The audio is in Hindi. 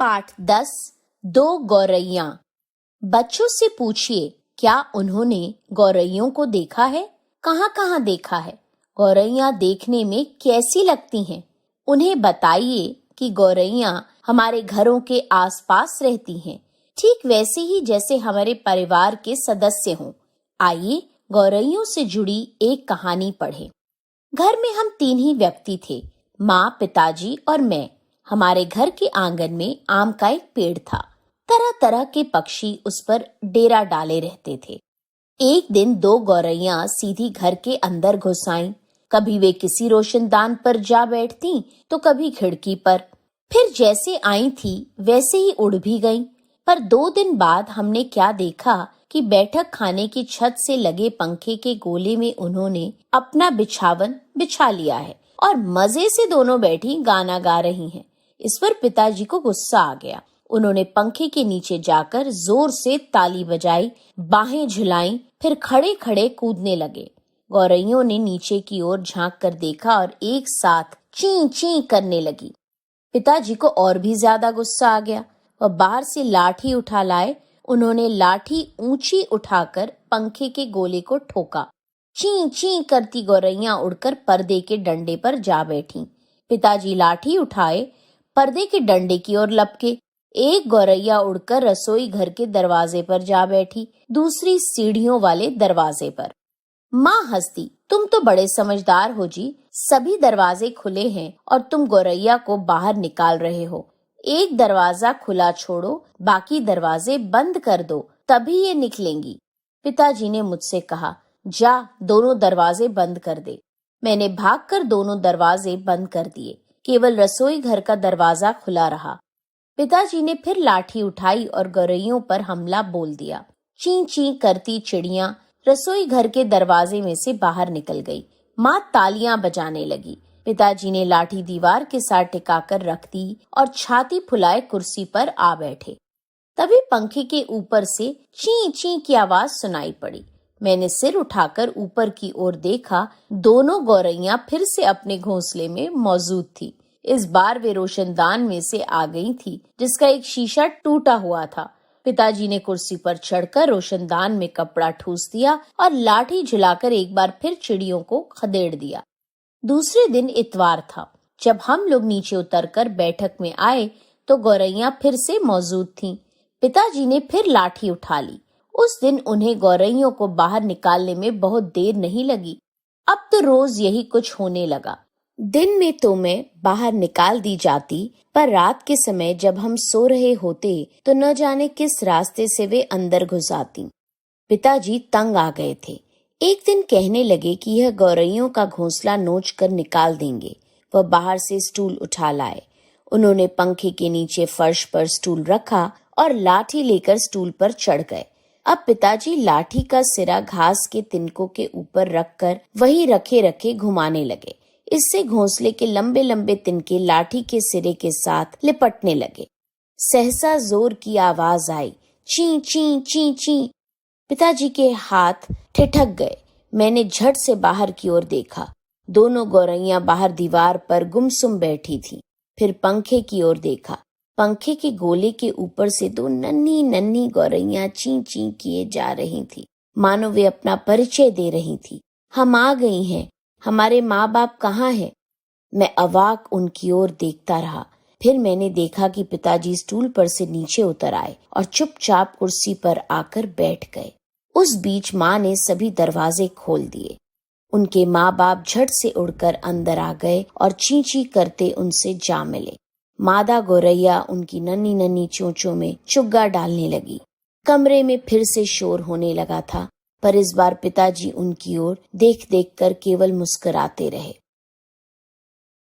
पाठ 10 दो गौरैया। बच्चों से पूछिए, क्या उन्होंने गौरैयों को देखा है? कहाँ-कहाँ देखा है? गौरैया देखने में कैसी लगती हैं? उन्हें बताइए कि गौरैया हमारे घरों के आसपास रहती हैं, ठीक वैसे ही जैसे हमारे परिवार के सदस्य हों। आइए गौरैयों से जुड़ी एक कहानी पढ़ें। घर में हम 3 ही व्यक्ति थे, माँ, पिताजी और मैं। हमारे घर के आंगन में आम का एक पेड़ था। तरह तरह के पक्षी उस पर डेरा डाले रहते थे। एक दिन 2 गौरैया सीधी घर के अंदर घुस आईं। कभी वे किसी रोशनदान पर जा बैठती तो कभी खिड़की पर। फिर जैसे आई थी वैसे ही उड़ भी गईं। पर 2 दिन बाद हमने क्या देखा कि बैठक खाने की छत से लगे पंखे के गोले में उन्होंने अपना बिछावन बिछा लिया है और मजे से दोनों बैठी गाना गा रही हैं। इस पर पिताजी को गुस्सा आ गया। उन्होंने पंखे के नीचे जाकर जोर से ताली बजाई, बाहें झुलाई, फिर खड़े खड़े कूदने लगे। गौरैयों ने नीचे की ओर झांक कर देखा और एक साथ ची ची करने लगी। पिताजी को और भी ज्यादा गुस्सा आ गया। वह बाहर से लाठी उठा लाए। उन्होंने लाठी ऊंची उठाकर पंखे के गोले को ठोका। ची ची करती गौरैया उड़कर पर्दे के डंडे पर जा बैठी। पिताजी लाठी उठाए, पर्दे के डंडे की ओर लपके। एक गौरैया उड़कर रसोई घर के दरवाजे पर जा बैठी, दूसरी सीढ़ियों वाले दरवाजे पर। माँ हंसती, तुम तो बड़े समझदार हो जी, सभी दरवाजे खुले हैं और तुम गौरैया को बाहर निकाल रहे हो। एक दरवाजा खुला छोड़ो, बाकी दरवाजे बंद कर दो, तभी ये निकलेंगी। पिताजी ने मुझसे कहा, जा दोनों दरवाजे बंद कर दे। मैंने भागकर दोनों दरवाजे बंद कर दिए। केवल रसोई घर का दरवाजा खुला रहा। पिताजी ने फिर लाठी उठाई और गौरैयों पर हमला बोल दिया। ची ची करती चिड़िया रसोई घर के दरवाजे में से बाहर निकल गई। माँ तालियां बजाने लगी। पिताजी ने लाठी दीवार के साथ टिकाकर रख दी और छाती फुलाए कुर्सी पर आ बैठे। तभी पंखे के ऊपर से ची ची की आवाज सुनाई पड़ी। मैंने सिर उठाकर ऊपर की ओर देखा। दोनों गौरैया फिर से अपने घोंसले में मौजूद थी। इस बार वे रोशनदान में से आ गई थी, जिसका एक शीशा टूटा हुआ था। पिताजी ने कुर्सी पर चढ़कर रोशनदान में कपड़ा ठूस दिया और लाठी झुलाकर एक बार फिर चिड़ियों को खदेड़ दिया। दूसरे दिन इतवार था। जब हम लोग नीचे उतरकर बैठक में आए तो गौरैया फिर से मौजूद थीं। पिताजी ने फिर लाठी उठा ली। उस दिन उन्हें गौरैयों को बाहर निकालने में बहुत देर नहीं लगी। अब तो रोज यही कुछ होने लगा। दिन में तो मैं बाहर निकाल दी जाती, पर रात के समय जब हम सो रहे होते तो न जाने किस रास्ते से वे अंदर घुस आती। पिताजी तंग आ गए थे। एक दिन कहने लगे कि यह गौरैयों का घोंसला नोच कर निकाल देंगे। वह बाहर से स्टूल उठा लाए। उन्होंने पंखे के नीचे फर्श पर स्टूल रखा और लाठी लेकर स्टूल पर चढ़ गए। अब पिताजी लाठी का सिरा घास के तिनकों के ऊपर रखकर वही रखे रखे घुमाने लगे। इससे घोंसले के लंबे लंबे तिनके लाठी के सिरे के साथ लिपटने लगे। सहसा जोर की आवाज आई, ची ची ची ची। पिताजी के हाथ ठिठक गए। मैंने झट से बाहर की ओर देखा। दोनों गौरैया बाहर दीवार पर गुमसुम बैठी थी। फिर पंखे की ओर देखा। पंखे के गोले के ऊपर से 2 नन्ही नन्ही गौरैया ची ची किए जा रही थी, मानो वे अपना परिचय दे रही थी। हम आ गई हैं, हमारे माँ बाप कहाँ हैं? मैं अवाक उनकी ओर देखता रहा। फिर मैंने देखा कि पिताजी स्टूल पर से नीचे उतर आए और चुपचाप कुर्सी पर आकर बैठ गए। उस बीच माँ ने सभी दरवाजे खोल दिए। उनके माँ बाप झट से उड़कर अंदर आ गए और ची ची करते उनसे जा मिले। मादा गौरैया उनकी नन्ही नन्ही चोंचों में चुग्गा डालने लगी। कमरे में फिर से शोर होने लगा था, पर इस बार पिताजी उनकी ओर देख देख कर केवल मुस्कुराते रहे।